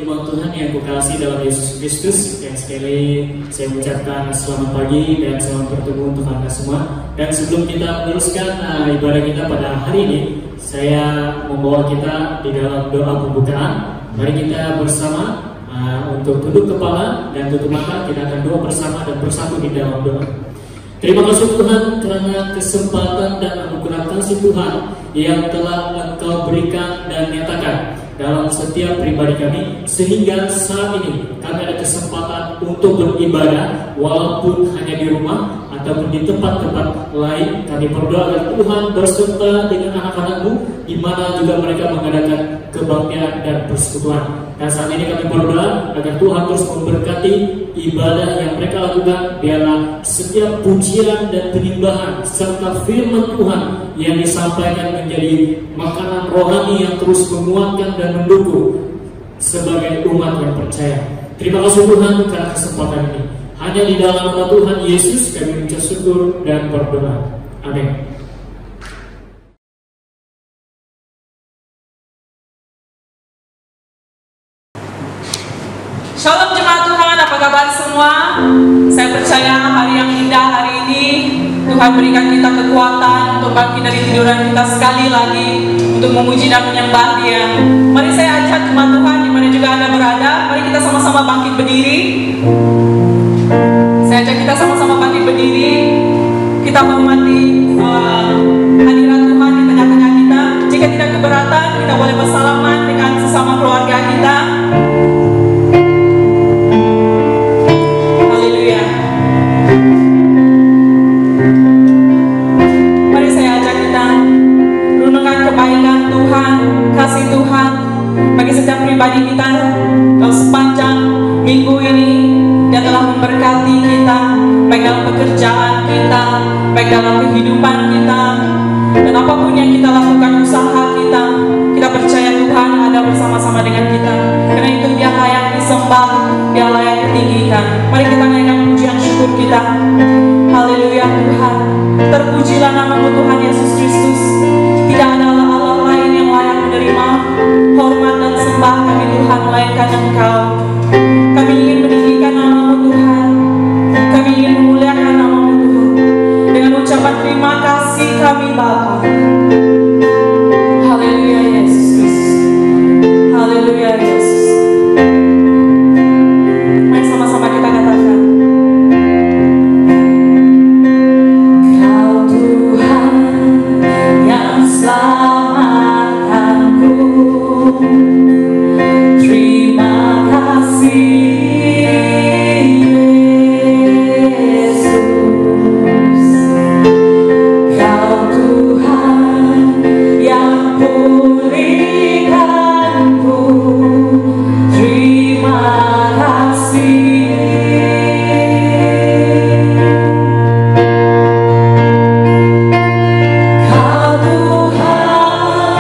Jemaat Tuhan yang kukasihi dalam Yesus Kristus, yang sekali saya ucapkan selamat pagi dan selamat bertemu untuk Anda semua. Dan sebelum kita meneruskan ibadah kita pada hari ini, saya membawa kita di dalam doa pembukaan. Mari kita bersama untuk tunduk kepala dan tutup mata. Kita akan doa bersama dan bersatu di dalam doa. Terima kasih Tuhan karena kesempatan dan anugerah kasih Tuhan yang telah Engkau berikan dan nyatakan dalam setiap pribadi kami, sehingga saat ini kami ada kesempatan untuk beribadah walaupun hanya di rumah ataupun di tempat-tempat lain. Kami berdoa agar Tuhan berserta dengan anak-anak-Mu di mana juga mereka mengadakan kebaktian dan persekutuan. Dan saat ini kami berdoa agar Tuhan terus memberkati ibadah yang mereka lakukan. Biarlah setiap pujian dan penyembahan serta firman Tuhan yang disampaikan menjadi makanan rohani yang terus menguatkan dan mendukung sebagai umat yang percaya. Terima kasih Tuhan karena kesempatan ini. Hanya di dalam nama Tuhan Yesus kami mengucap syukur dan berdoa. Amin. Shalom jemaat Tuhan, apa kabar semua? Saya percaya hari yang indah hari ini Tuhan berikan kita kekuatan untuk bangkit dari tiduran kita sekali lagi untuk memuji dan menyembah Dia. Mari saya ajak jemaat Tuhan di mana juga Anda berada, mari kita sama-sama bangkit berdiri. Saya ajak kita sama-sama bangkit berdiri. Kita menghormati hadirat Tuhan di tengah-tengah kita. Jika tidak keberatan, kita boleh bersalaman dengan sesama keluarga kita. Kasih Tuhan bagi setiap pribadi kita dalam sepanjang minggu ini. Dia telah memberkati kita baik dalam pekerjaan kita, baik dalam kehidupan kita, dan apapun yang kita lakukan, usaha kita, kita percaya Tuhan ada bersama-sama dengan kita. Karena itu Dia layak disembah, Dia layak ditinggikan. Mari kita naikkan pujian syukur kita. Haleluya Tuhan, terpujilah nama-Mu Tuhan Yesus Kristus. Tidak ada Allah lain yang layak menerima hormat dan sembah kami Tuhan melainkan Engkau. Kami ingin meninggikan nama-Mu Tuhan, kami ingin memuliakan nama-Mu Tuhan dengan ucapan terima kasih kami Bapa. Haleluya Yesus Kristus, haleluya Yesus. Mari sama-sama kita katakan, Kau Tuhan yang selamatkanku. Terima kasih Yesus. Kau Tuhan yang pulihkanku. Terima kasih. Kau Tuhan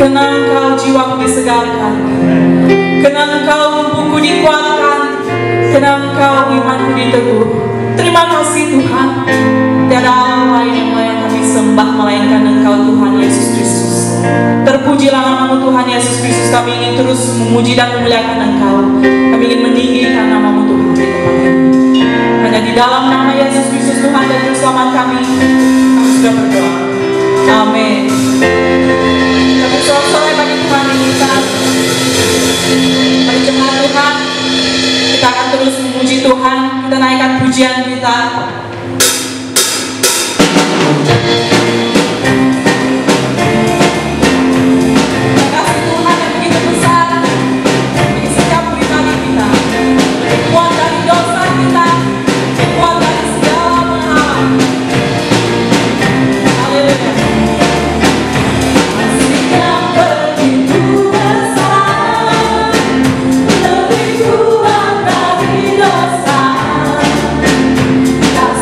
Karena Engkau jiwaku disegarkan, karena Engkau tubuhku dikuatkan, karena Engkau imanku diteguh. Terima kasih Tuhan. Tiada Allah lain yang layak kami sembah melainkan Engkau Tuhan Yesus Kristus. Terpujilah namamu Tuhan Yesus Kristus. Kami ingin terus memuji dan memuliakan Engkau. Kami ingin meninggikan namamu Tuhan di tempat ini. Hanya di dalam nama Yesus Kristus Tuhan dan Juru Selamat kami sudah berdoa. Amin. Kami soal-soal bagi Tuhan ini kita. Mari jemaat Tuhan, kita akan terus memuji Tuhan. Kita naikkan pujian kita. Kasih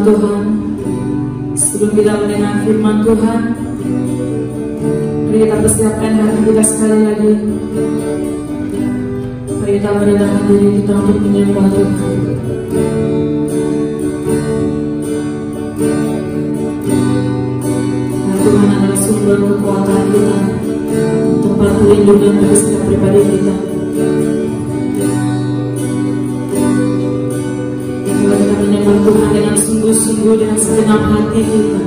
Tuhan, sebelum kita mendengar firman Tuhan, mari kita persiapkan hati kita sekali lagi. Mari kita merendahkan diri kita untuk menyembah Tuhan. Nah, Tuhan adalah sumber kekuatan kita, tempat perlindungan bagi setiap pribadi kita. Mari kita menyembah Tuhan dengan sungguh-sungguh, dengan segenap hati kita.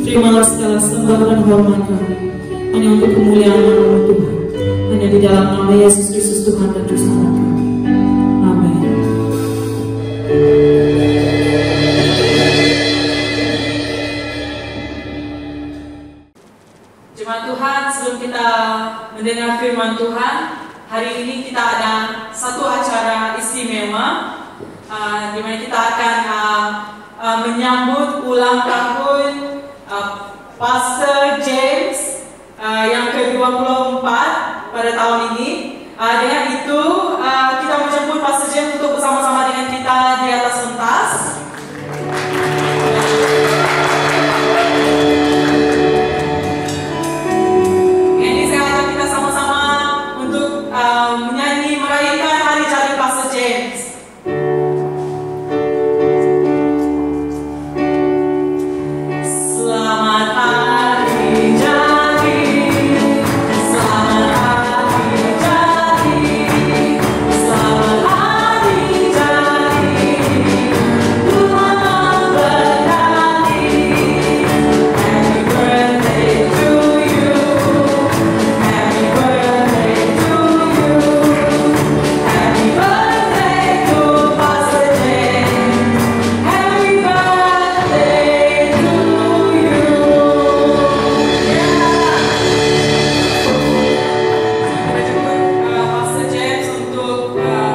terimalah segala sembah dan hormat kami hanya untuk kemuliaan nama Tuhan, hanya di dalam nama Yesus Kristus Tuhan dan Juru Selamat kami. Amin. Jemaat Tuhan, sebelum kita mendengar firman Tuhan, hari ini kita ada satu acara istimewa di mana kita akan menyambut ulang tahun Pastor James yang ke-24 pada tahun ini. Dengan itu kita menjemput Pastor James untuk bersama-sama dengan kita di atas pentas. Ini saya ajak kita sama-sama untuk menyanyi merayakan hari jadi Pastor James. Selamat hari jadi, selamat hari jadi, selamat hari jadi, Tuhan memberkati. Happy birthday to you, happy birthday to you, happy birthday to Pastor James, happy birthday to you. Kita jemput Pastor James untuk tiup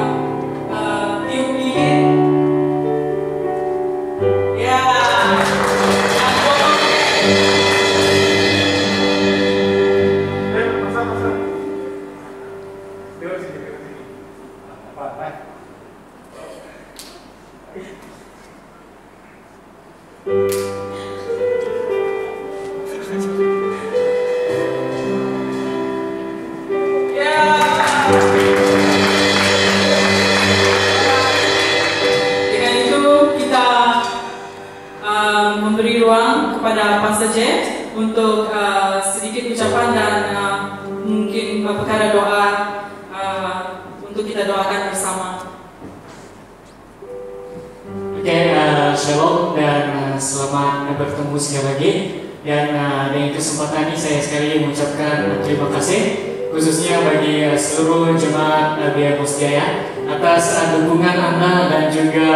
lilin. Ya. Dengan itu kita memberi ruang kepada Pastor James untuk sedikit ucapan dan mungkin perkara doa untuk kita doakan bersama. Oke, shalom dan selamat bertemu sekali lagi. Dan dengan kesempatan ini saya sekali lagi mengucapkan terima kasih khususnya bagi seluruh jemaat BR Musjaya atas dukungan Anda dan juga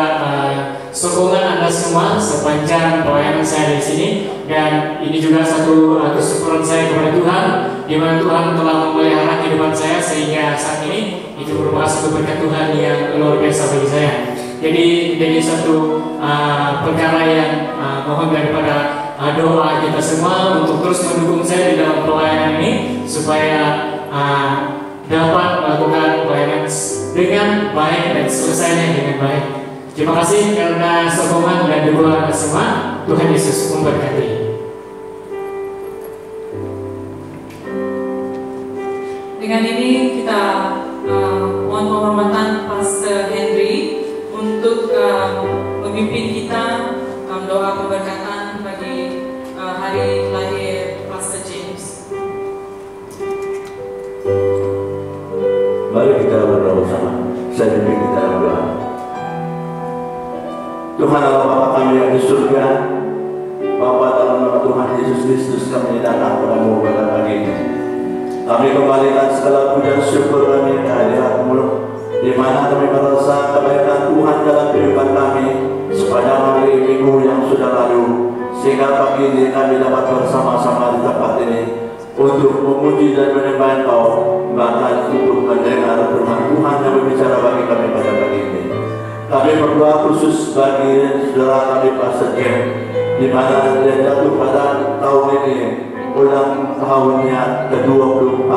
sokongan Anda semua sepanjang pelayanan saya di sini. Dan ini juga satu kesyukuran saya kepada Tuhan, di mana Tuhan telah memelihara kehidupan saya sehingga saat ini itu merupakan satu berkat Tuhan yang luar biasa bagi saya. Jadi satu perkara yang mohon daripada doa kita semua untuk terus mendukung saya di dalam pelayanan ini supaya dapat melakukan pelayanan dengan baik dan selesainya dengan baik. Terima kasih karena sokongan dan dukungan Anda semua. Tuhan Yesus memberkati. Dengan ini kita mohon penghormatan Pastor Henry untuk memimpin kita dalam doa pemberkatan bagi hari lahir Pastor James. Mari kita berdoa bersama. Saya pimpin kita berdoa. Tuhan Allah Bapa kami yang di surga, Bapa dalam nama Tuhan Yesus Kristus kami datang kepadamu pada pagi ini. Kami kembalikan segala puja syukur kami kehadirat-Mu, di mana kami merasa kebaikan Tuhan dalam kehidupan kami sepanjang hari minggu yang sudah lalu, sehingga pagi ini kami dapat bersama-sama di tempat ini untuk memuji dan menyembah Engkau, bahkan untuk mendengar firman Tuhan yang berbicara bagi kami pada pagi ini. Kami berdoa khusus bagi saudara kami Pastor James, di mana dia jatuh pada tahun ini ulang tahunnya ke-24.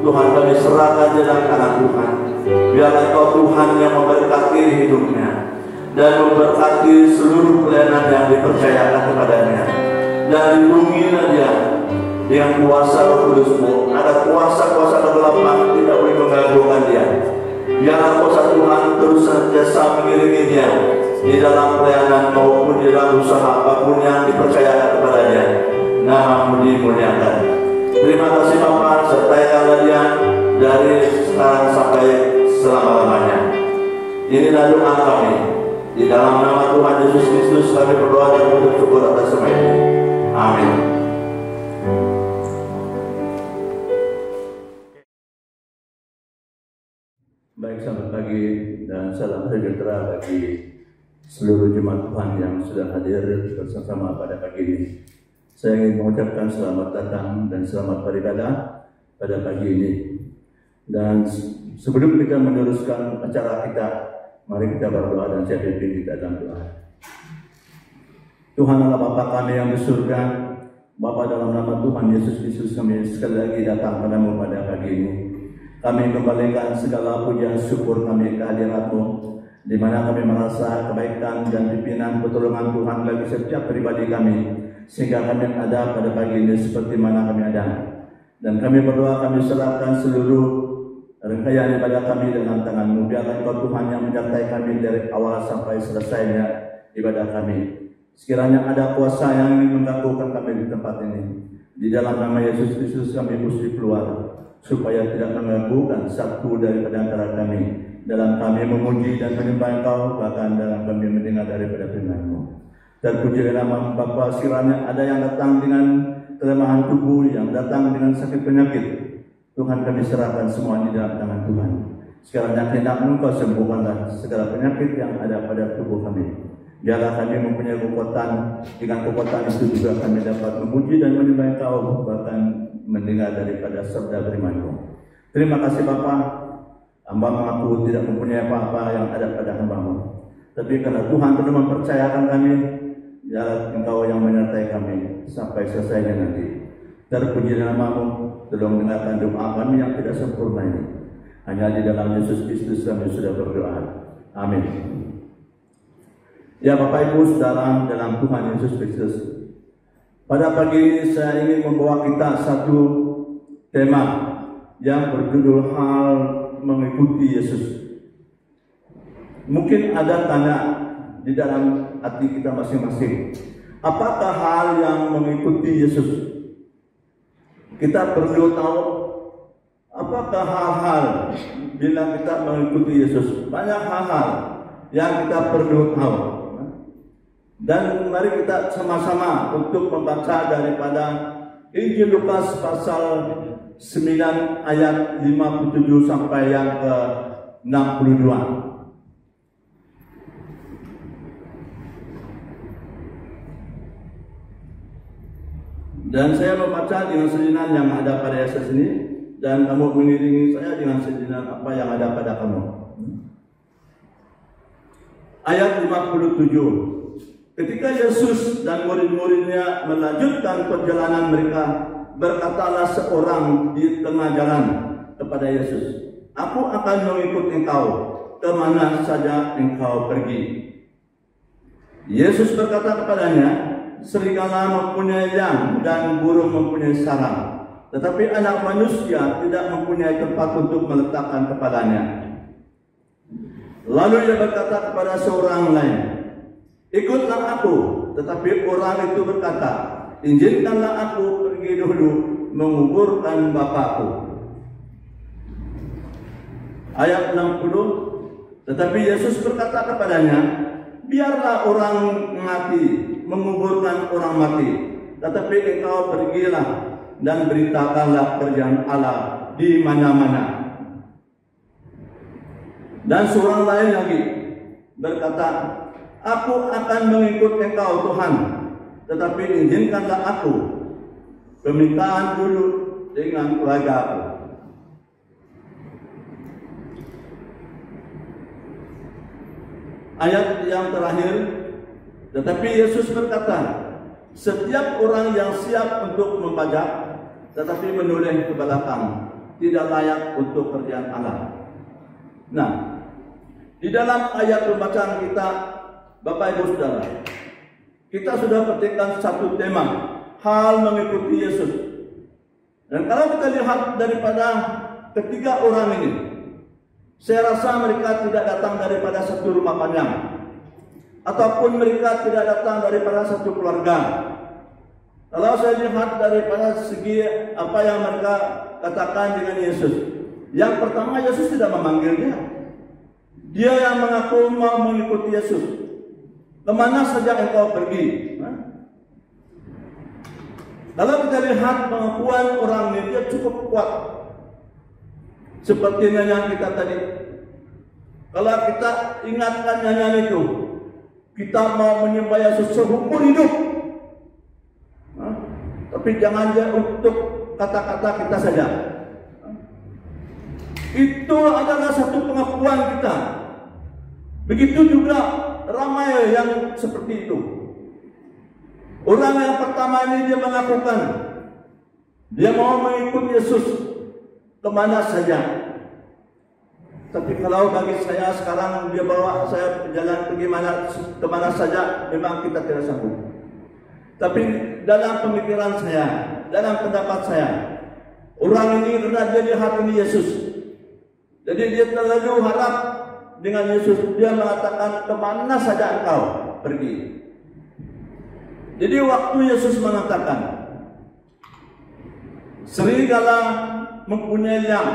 Tuhan kami serahkan dalam tangan Tuhan. Biarlah Engkau Tuhan yang memberkati hidupnya dan memberkati seluruh pelayanan yang dipercayakan kepadanya. Dan lindungilah dia dengan kuasa Roh Kudus-Mu. Ada kuasa-kuasa kegelapan tidak boleh mengganggukan dia. Biarlah kuasa Tuhan terus senantiasa mengiringi dia di dalam pelayanan maupun di dalam usaha apapun yang dipercayakan kepadanya. Nama-Mu dimuliakan. Terima kasih Bapa, sertai dia dari sekarang sampai selama-lamanya. Inilah doa kami. Di dalam nama Tuhan Yesus Kristus kami berdoa dan bersyukur atas semua ini. Amin. pagi dan salam sejahtera bagi seluruh jemaat Tuhan yang sudah hadir bersama pada pagi ini. Saya ingin mengucapkan selamat datang dan selamat beribadah pada pagi ini. Dan sebelum kita meneruskan acara kita, mari kita berdoa dan saya pimpin kita dalam doa. Tuhan Allah Bapa kami yang di surga, Bapa dalam nama Tuhan Yesus Kristus kami sekali lagi datang padamu pada pagi ini. Kami kembalikan segala pujian syukur kami ke hadirat-Mu, di mana kami merasa kebaikan dan pimpinan pertolongan Tuhan bagi setiap pribadi kami, sehingga kami ada pada pagi ini seperti mana kami ada. Dan kami berdoa, kami serahkan seluruh rangkaian ibadah kami dalam tangan-Mu. Biarlah Engkau Tuhan yang menyertai kami dari awal sampai selesainya ibadah kami. Sekiranya ada kuasa yang ingin mengganggukan kami di tempat ini, di dalam nama Yesus Kristus kami usir keluar, supaya tidak mengganggukan satu daripada antara kami dalam kami memuji dan menyembah Engkau, bahkan dalam kami mendengar daripada firman-Mu. Terpuji nama Bapa, sekiranya ada yang datang dengan kelemahan tubuh, yang datang dengan sakit penyakit, Tuhan kami serahkan semua di dalam tangan Tuhan. Sekiranya kehendak-Mu Engkau sembuhkanlah segala penyakit yang ada pada tubuh kami. Biarlah kami mempunyai kekuatan, dengan kekuatan itu juga kami dapat memuji dan menyembah Engkau, bahkan mendengar daripada sabda firman-Mu. Terima kasih Bapa, hamba mengaku tidak mempunyai apa-apa yang ada pada hamba-Mu, tapi karena Tuhan telah mempercayakan kami, biarlah Engkau yang menyertai kami sampai selesainya nanti. Terpuji nama-Mu, tolong dengarkan doa kami yang tidak sempurna ini. Hanya di dalam Yesus Kristus kami sudah berdoa. Amin. Ya Bapak Ibu Saudara dalam Tuhan Yesus Kristus, pada pagi ini saya ingin membawa kita satu tema yang berjudul hal mengikuti Yesus. Mungkin ada tanya di dalam hati kita masing-masing, apakah hal yang mengikuti Yesus? Kita perlu tahu apakah hal-hal bila kita mengikuti Yesus. Banyak hal-hal yang kita perlu tahu. Dan mari kita sama-sama untuk membaca daripada Injil Lukas pasal 9 ayat 57 sampai yang ke 62. Dan saya membaca dengan sejenak yang ada pada Yesus ini, dan kamu mengiringi saya dengan sejenak apa yang ada pada kamu. Ayat 57. Ketika Yesus dan murid-muridnya melanjutkan perjalanan mereka, berkatalah seorang di tengah jalan kepada Yesus, "Aku akan mengikut engkau kemana saja engkau pergi." Yesus berkata kepadanya, "Serigala mempunyai yang dan burung mempunyai sarang, tetapi anak manusia tidak mempunyai tempat untuk meletakkan kepalanya." Lalu ia berkata kepada seorang lain, "Ikutlah aku." Tetapi orang itu berkata, "Izinkanlah aku pergi dulu menguburkan bapakku." Ayat 60. Tetapi Yesus berkata kepadanya, "Biarlah orang mati menguburkan orang mati, tetapi engkau pergilah dan beritakanlah kerjaan Allah di mana-mana." Dan seorang lain lagi berkata, "Aku akan mengikut engkau Tuhan, tetapi izinkanlah aku permintaan dulu dengan keluarga aku." Ayat yang terakhir, tetapi Yesus berkata, "Setiap orang yang siap untuk membajak, tetapi menoleh ke belakang, tidak layak untuk kerjaan Allah." Nah, di dalam ayat pembacaan kita, Bapak Ibu Saudara, kita sudah petikkan satu tema, hal mengikuti Yesus. Dan kalau kita lihat daripada ketiga orang ini, saya rasa mereka tidak datang daripada satu rumah panjang, ataupun mereka tidak datang daripada satu keluarga. Kalau saya lihat daripada segi apa yang mereka katakan dengan Yesus, yang pertama Yesus tidak memanggil dia. Dia yang mengaku mau mengikuti Yesus. Kemana saja engkau pergi? Kalau kita lihat pengakuan orang ini, dia cukup kuat. Sepertinya yang kita tadi Kalau kita ingatkan nyanyian itu, kita mau menyembah Yesus seumur hidup. Tapi jangan dia untuk kata-kata kita saja. Itu adalah satu pengakuan kita. Begitu juga ramai yang seperti itu. Orang yang pertama ini dia mengakukan dia mau mengikut Yesus kemana saja. Tapi kalau bagi saya sekarang dia bawa saya jalan kemana saja, memang kita tidak sanggup. Tapi dalam pemikiran saya, dalam pendapat saya, orang ini karena dia lihat ini Yesus, jadi dia terlalu harap dengan Yesus. Dia mengatakan kemana saja engkau pergi. Jadi waktu Yesus mengatakan serigala mempunyai liang,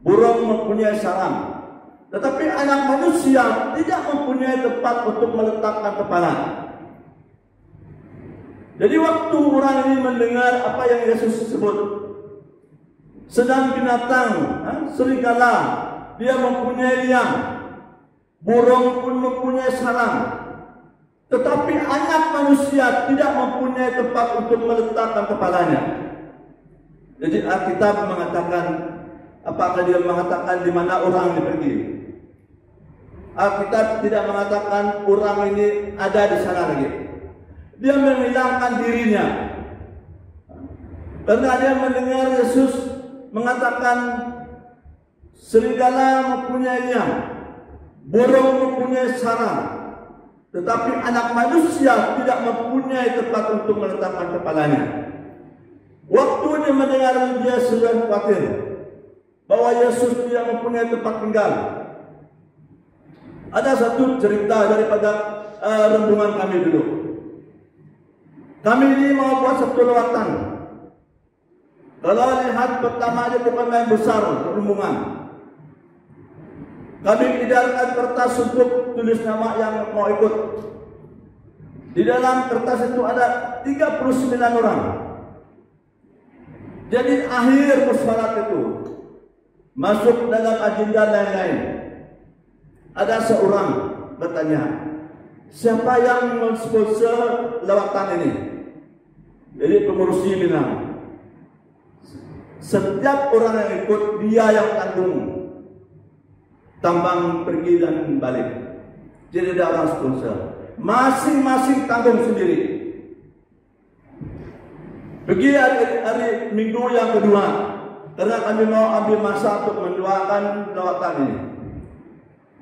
burung mempunyai sarang, tetapi anak manusia tidak mempunyai tempat untuk meletakkan kepala. Jadi waktu orang ini mendengar apa yang Yesus sebut, sedang binatang, serigala, dia mempunyai liang, burung pun mempunyai sarang, tetapi anak manusia tidak mempunyai tempat untuk meletakkan kepalanya. Jadi Alkitab mengatakan, apakah dia mengatakan di mana orang ini pergi? Alkitab tidak mengatakan orang ini ada di sana lagi. Dia menghilangkan dirinya. Karena dia mendengar Yesus mengatakan serigala mempunyai liang, burung mempunyai sarang, tetapi anak manusia tidak mempunyai tempat untuk meletakkan kepalanya. Waktu dia mendengar, dia sudah khawatir bahwa Yesus tidak mempunyai tempat tinggal. Ada satu cerita daripada rombongan kami dulu. Kami ini mau buat satu lawatan. Kalau lihat pertama ada pemain besar rombongan, kami edarkan kertas untuk tulis nama yang mau ikut. Di dalam kertas itu ada 39 orang. Jadi akhir musyawarah itu masuk dalam agenda lain-lain. Ada seorang bertanya, siapa yang mensponsor lawatan ini? Jadi pengurusnya bilang, setiap orang yang ikut dia yang tanggung tambang pergi dan balik. Jadi ada orang sponsor, masing-masing tanggung sendiri. Pergi hari Minggu yang kedua, karena kami mau ambil masa untuk mendoakan lawatan ini.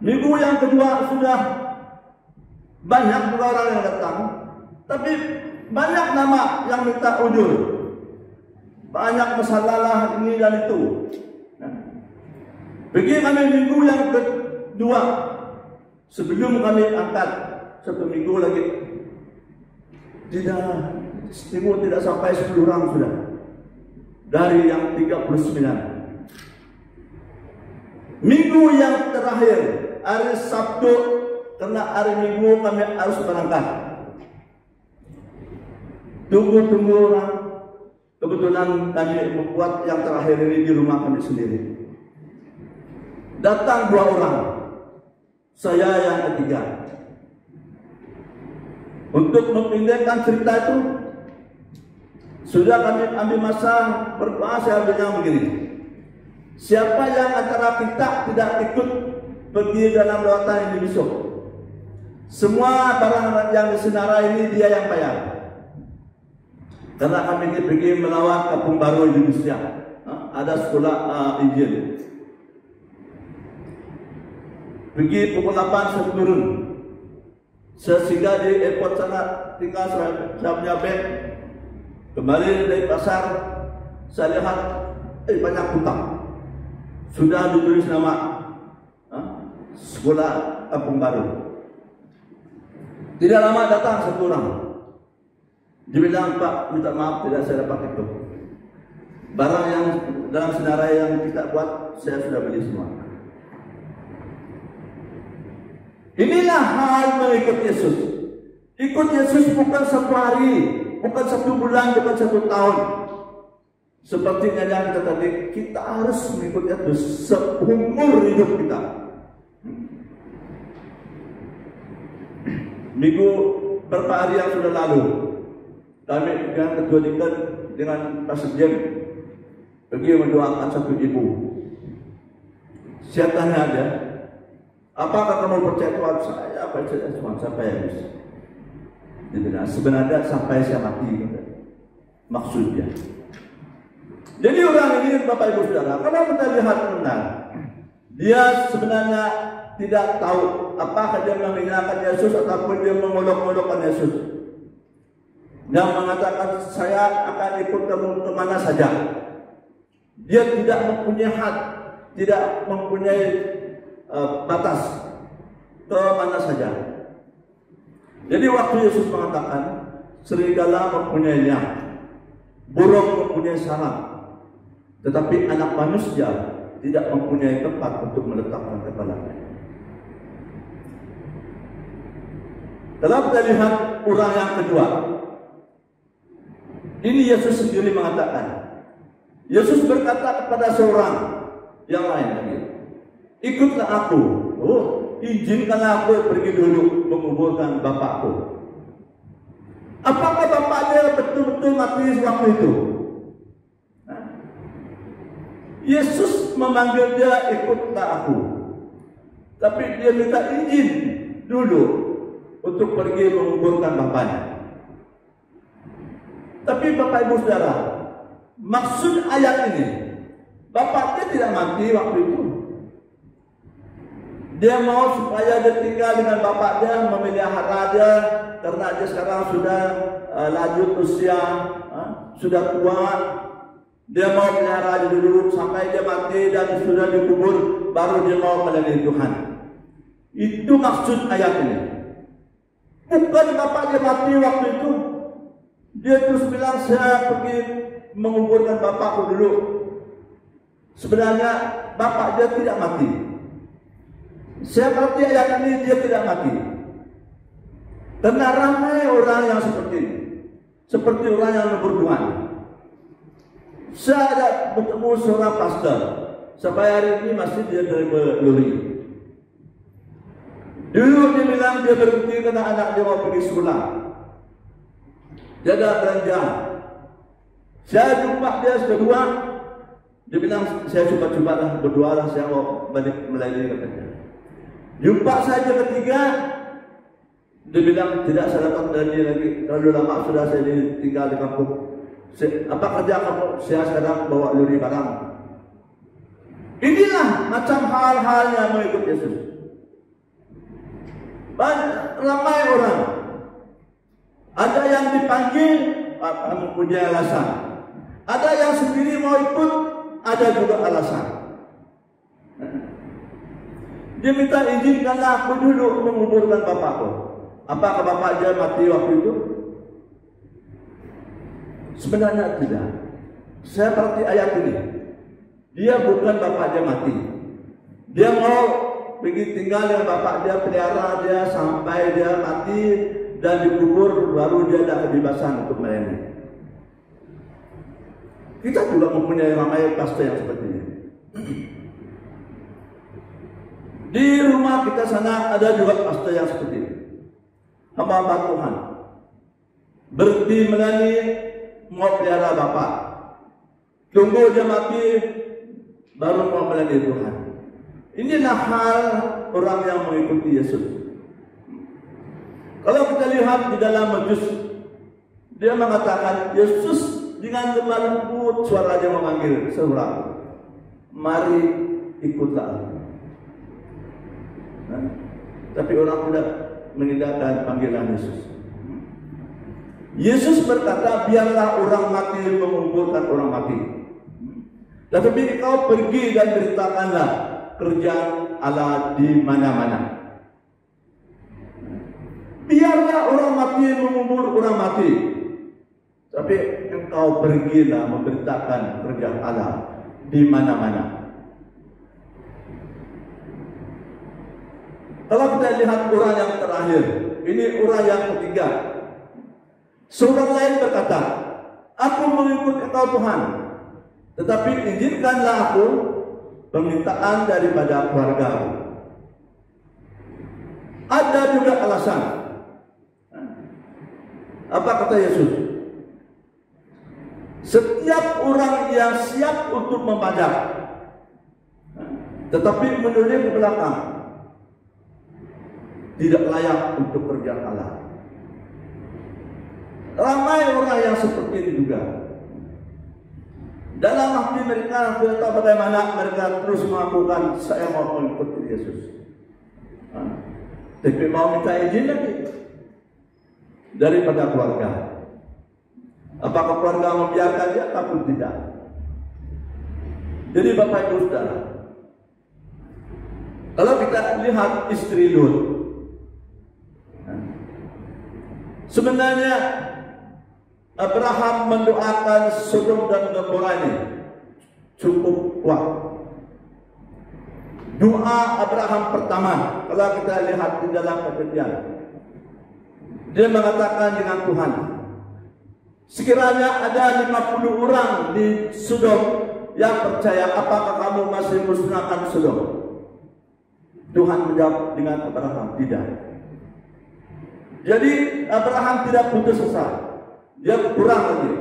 Minggu yang kedua sudah banyak orang yang datang, tapi banyak nama yang minta ujur, banyak masalah ini dan itu. Pergi kami minggu yang kedua, sebelum kami angkat satu minggu lagi, tidak sampai 10 orang sudah dari yang 39. Minggu yang terakhir, hari Sabtu, karena hari Minggu kami harus berangkat. Tunggu orang. Kebetulan kami membuat yang terakhir ini di rumah kami sendiri. Datang 2 orang, saya yang ketiga. Untuk memindahkan cerita itu, sudah kami ambil masa berdoa. Saya bilang begini, siapa yang antara kita tidak ikut pergi dalam lawatan ini besok, semua barang yang disenara ini dia yang bayar. Karena kami ini pergi melawat Kampung Baru Indonesia, ada sekolah Injil. Pergi pukul 8 saya turun. Saya singgah di airport sana, tinggal saya punya bag. Kembali dari pasar, saya lihat banyak hutang. Sudah ditulis nama sekolah Kampung Baru. Tidak lama datang satu orang. Dia bilang, Pak, minta maaf tidak saya dapat itu. Barang yang dalam senarai yang kita buat, saya sudah beli semua. Inilah hal mengikut Yesus. Ikut Yesus bukan 1 hari, bukan 1 bulan, bukan 1 tahun. Seperti yang kita tadi, kita harus mengikut Yesus seumur hidup kita. Minggu beberapa hari yang sudah lalu, kami dengan ketua dikat dengan Pastor Jem pergi mendoakan satu ibu. Saya tanya dia, apakah kamu percaya Tuhan? Saya percaya Tuhan sampai habis. Dia bilang, sebenarnya sampai saya mati. Maksudnya. Jadi orang ini Bapak Ibu Saudara, kalau kita lihat benar, dia sebenarnya tidak tahu apakah dia menghinakan Yesus ataupun dia mengolok-olokkan Yesus. Yang mengatakan saya akan ikut kamu kemana saja. Dia tidak mempunyai had, tidak mempunyai batas ke mana saja. Jadi waktu Yesus mengatakan serigala mempunyai liang, burung mempunyai sarang, tetapi anak manusia tidak mempunyai tempat untuk meletakkan kepalanya. Kalau kita lihat orang yang kedua, ini Yesus sendiri mengatakan. Yesus berkata kepada seorang yang lain lagi, ikutlah aku. Oh, izinkanlah aku pergi dulu menguburkan bapakku. Apakah bapaknya betul-betul mati waktu itu? Yesus memanggil dia, ikutlah aku. Tapi dia minta izin dulu untuk pergi menguburkan bapaknya. Tapi Bapak Ibu Saudara, maksud ayat ini, bapaknya tidak mati waktu itu. Dia mau supaya dia tinggal dengan bapaknya, memelihara dia, karena dia sekarang sudah lanjut usia, sudah tua. Dia mau pelihara dia dulu sampai dia mati dan sudah dikubur, baru dia mau melayani Tuhan. Itu maksud ayat ini. Bukan bapaknya mati waktu itu. Dia terus bilang, saya pergi menguburkan bapakku dulu. Sebenarnya bapak dia tidak mati. Saya berarti ayat ini dia tidak mati. Karena ramai orang yang seperti ini, seperti orang yang berdoa. Saya ada bertemu seorang pastor, sampai hari ini masih dia terima luri. Dulu dia bilang dia berhenti karena anak dia mau pergi sekolah. Dia ada belanja. Saya jumpa dia kedua, dia bilang saya coba-coba lah, berdoa lah, saya mau balik melayani katanya. Jumpa saja ketiga, dia bilang tidak, saya dapat dari lagi, terlalu lama sudah saya tinggal di kampung. Apa kerja kamu? Saya sekarang bawa luri barang. Inilah macam hal-hal yang mengikut Yesus. Ramai orang. Ada yang dipanggil mempunyai alasan. Ada yang sendiri mau ikut, ada juga alasan. Dia minta izinkanlah aku dulu menguburkan bapakku. Apakah bapak dia mati waktu itu? Sebenarnya tidak. Saya perhati ayat ini. Dia bukan bapak dia mati. Dia mau pergi tinggal dengan bapak dia, pelihara dia sampai dia mati dan dikubur, baru dia ada kebebasan untuk melayani. Kita juga mempunyai ramai pastor yang seperti ini. Di rumah kita sana ada juga pastor yang seperti ini. Hamba-hamba Tuhan berhenti melayani, mau pelihara bapak, tunggu dia mati, baru mau melayani Tuhan. Inilah hal orang yang mengikuti Yesus. Kalau kita lihat di dalam Matius, dia mengatakan Yesus dengan lemah lembut suaranya memanggil seorang, mari ikutlah aku. Tapi orang tidak meninggalkan panggilan Yesus. Yesus berkata, biarlah orang mati mengumpulkan orang mati. Tetapi kau pergi dan beritakanlah kerjaan Allah di mana-mana. Biarlah orang mati mengubur orang mati, tapi engkau pergilah memberitakan kerjaan Allah di mana-mana. Kalau kita lihat orang yang terakhir, ini orang yang ketiga. Seorang lain berkata, aku mengikut engkau Tuhan, tetapi izinkanlah aku permintaan daripada keluarga. Ada juga alasan. Apa kata Yesus? Setiap orang yang siap untuk membajak, tetapi menoleh ke belakang, tidak layak untuk kerjaan Allah. Ramai orang yang seperti ini juga. Dalam hati mereka, entah bagaimana mereka terus melakukan, saya mau mengikuti Yesus. Tapi mau minta izin lagi daripada keluarga. Apakah keluarga membiarkan dia ataupun tidak? Jadi Bapak Ibu Saudara, kalau kita lihat istri Lut, sebenarnya Abraham mendoakan Sodom dan Gomora ini cukup kuat. Doa Abraham pertama, kalau kita lihat di dalam Kejadian, dia mengatakan dengan Tuhan, sekiranya ada 50 orang di Sodom yang percaya, apakah kamu masih musnahkan Sodom? Tuhan menjawab dengan Abraham, tidak. Jadi Abraham tidak putus asa. Dia kurang lagi.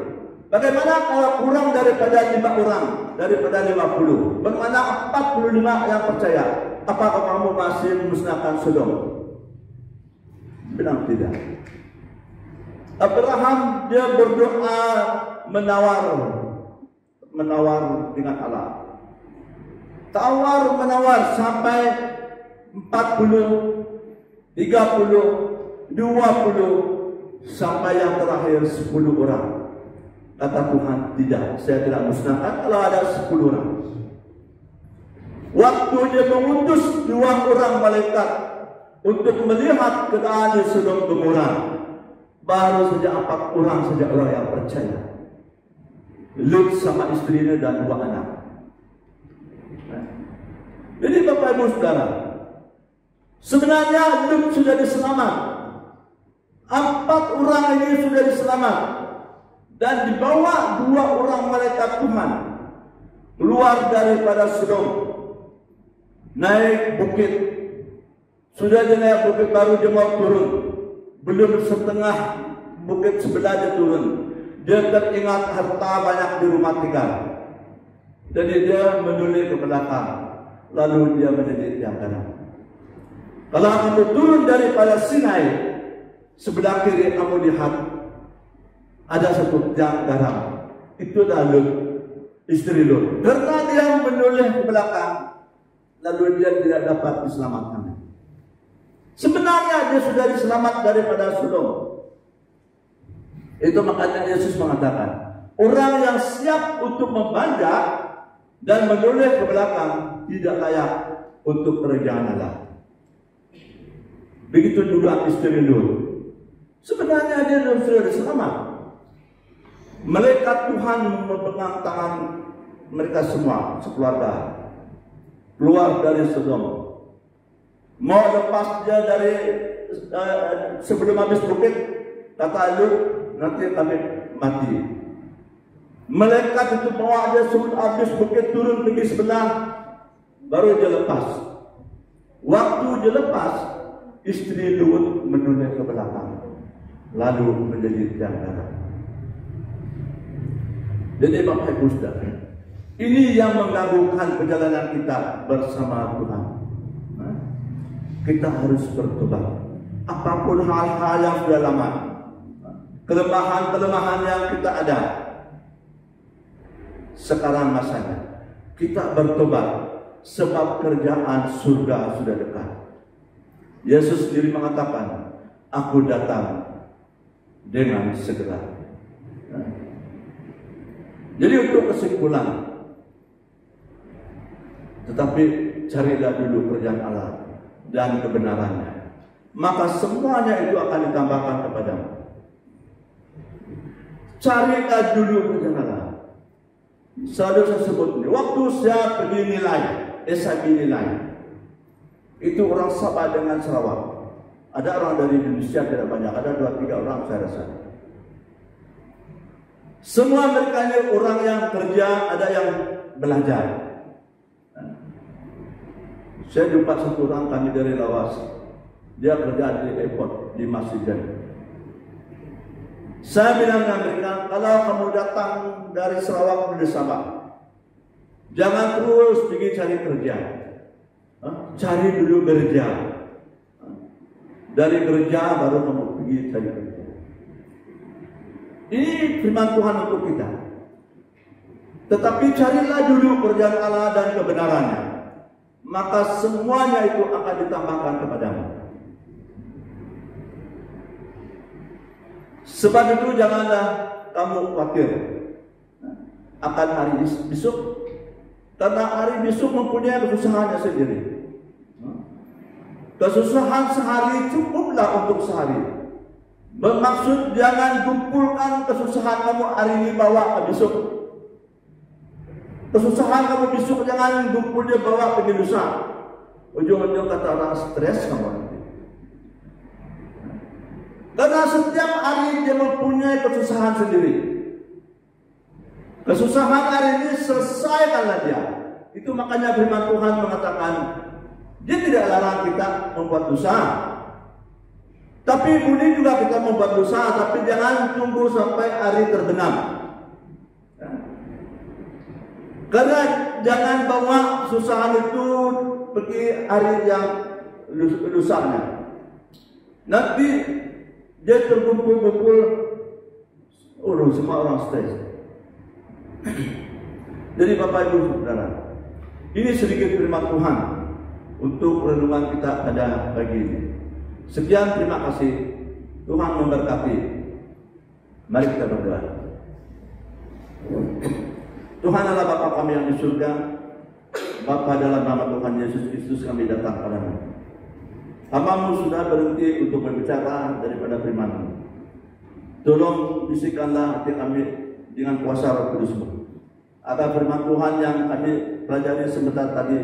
Bagaimana kalau kurang daripada 5 orang, daripada 50? Bagaimana 45 yang percaya? Apakah kamu masih memusnahkan Sodom? Bilang tidak. Abraham dia berdoa menawar dengan Allah. Tawar menawar sampai 40, 30, 20 sampai yang terakhir 10 orang. Kata Tuhan, tidak, saya tidak musnahkan kalau ada 10 orang. Waktu dia mengutus 2 orang malaikat untuk melihat keadaan di Sodom Gomora, baru saja 4 orang saja orang yang percaya. Lut sama istrinya dan 2 anak. Jadi Bapak Ibu Saudara, sebenarnya Lut sudah diselamat. 4 orang ini sudah diselamat. Dan dibawa 2 orang malaikat Tuhan keluar daripada Sodom, naik bukit. Sudah dia naik bukit, baru dia mau turun. Belum setengah bukit sebelah dia turun, dia teringat harta banyak di rumah tinggal. Jadi dia menoleh ke belakang, lalu dia menjadi tiang kanan. Kalau kamu turun daripada Sinai, sebelah kiri kamu lihat ada satu tiang garam. Itu adalah Lut, istri Lut. Karena dia menoleh ke belakang, lalu dia tidak dapat diselamatkan. Sebenarnya dia sudah diselamat daripada Sodom. Itu makanya Yesus mengatakan, orang yang siap untuk membajak dan menoleh ke belakang tidak layak untuk kerajaan Allah. Begitu juga istri Lut. Sebenarnya dia sudah diselamat. Malaikat Tuhan memegang tangan mereka semua sekeluarga keluar dari Sodom. Mau lepas dia dari sebelum habis bukit, kata Lut, nanti kami mati. Malaikat itu bawa dia sebelum habis bukit turun pergi sebelah, baru dia lepas. Waktu dia lepas, istri Lut menoleh ke belakang, lalu menjadi tiang garam. Jadi Bapak Ibu Saudara, ini yang menggabungkan perjalanan kita bersama Tuhan. Kita harus bertobat. Apapun hal-hal yang sudah lama, kelemahan-kelemahan yang kita ada, sekarang masanya kita bertobat, sebab kerjaan surga sudah dekat. Yesus sendiri mengatakan, aku datang dengan segera. Jadi untuk kesimpulan, tetapi carilah dulu kerjaan Allah dan kebenarannya, maka semuanya itu akan ditambahkan kepadamu. Carilah dulu kerjaan Allah. Selalu saya sebut ini, waktu saya pergi nilai, SIP nilai, itu orang Sabah dengan Sarawak. Ada orang dari Indonesia tidak banyak, ada 2-3 orang saya rasa. Semua mereka ini orang yang kerja, ada yang belajar. Saya jumpa satu orang, kami dari Lawas. Dia kerja di airport di Masjid. Saya bilang dengan mereka, kalau kamu datang dari Sarawak menuju Sabah, jangan terus pergi cari kerja. Cari dulu kerja. Dari kerja baru kamu pergi cari kerja. Ini firman Tuhan untuk kita. Tetapi carilah dulu kerjaan Allah dan kebenarannya, maka semuanya itu akan ditambahkan kepadamu. Sebab itu janganlah kamu khawatir akan hari besok, karena hari besok mempunyai kesusahannya sendiri. Kesusahan sehari cukuplah untuk sehari. Bermaksud jangan kumpulkan kesusahan kamu hari ini bawa ke besok. Kesusahan kamu besok jangan kumpulnya bawa ke lusa. Ujung-ujung kata orang stres kamu nanti. Karena setiap hari dia mempunyai kesusahan sendiri. Kesusahan hari ini selesaikanlah dia. Itu makanya firman Tuhan mengatakan, dia tidak larang kita membuat dosa. Tapi boleh juga kita membuat dosa, tapi jangan tunggu sampai hari terbenam. Karena jangan bawa kesusahan itu pergi hari yang lusanya. Nanti dia terkumpul-kumpul, semua orang stres. Jadi Bapak Ibu Saudara, ini sedikit firman Tuhan untuk renungan kita pada pagi ini. Sekian, terima kasih. Tuhan memberkati. Mari kita berdoa. Tuhan adalah Bapa kami yang di surga. Bapa, dalam nama Tuhan Yesus Kristus kami datang padamu. Hamba-Mu sudah berhenti untuk berbicara daripada firman-Mu. Tolong bisikanlah hati kami dengan kuasa Roh Kudus-Mu, agar firman Tuhan yang kami pelajari sebentar tadi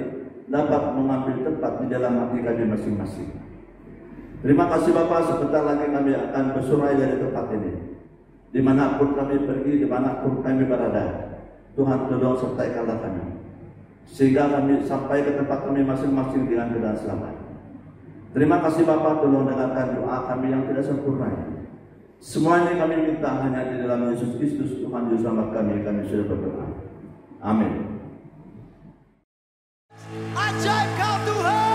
dapat mengambil tempat di dalam hati kami masing-masing. Terima kasih Bapa, sebentar lagi kami akan bersurai dari tempat ini. Dimanapun kami pergi, dimanapun kami berada, Tuhan tolong sertaikanlah kami, sehingga kami sampai ke tempat kami masing-masing dengan keadaan selamat. Terima kasih Bapa, tolong dengarkan doa kami yang tidak sempurna. Semua ini kami minta hanya di dalam Yesus Kristus Tuhan Juru Selamat kami sudah berdoa. Amin. Ajaib kau Tuhan.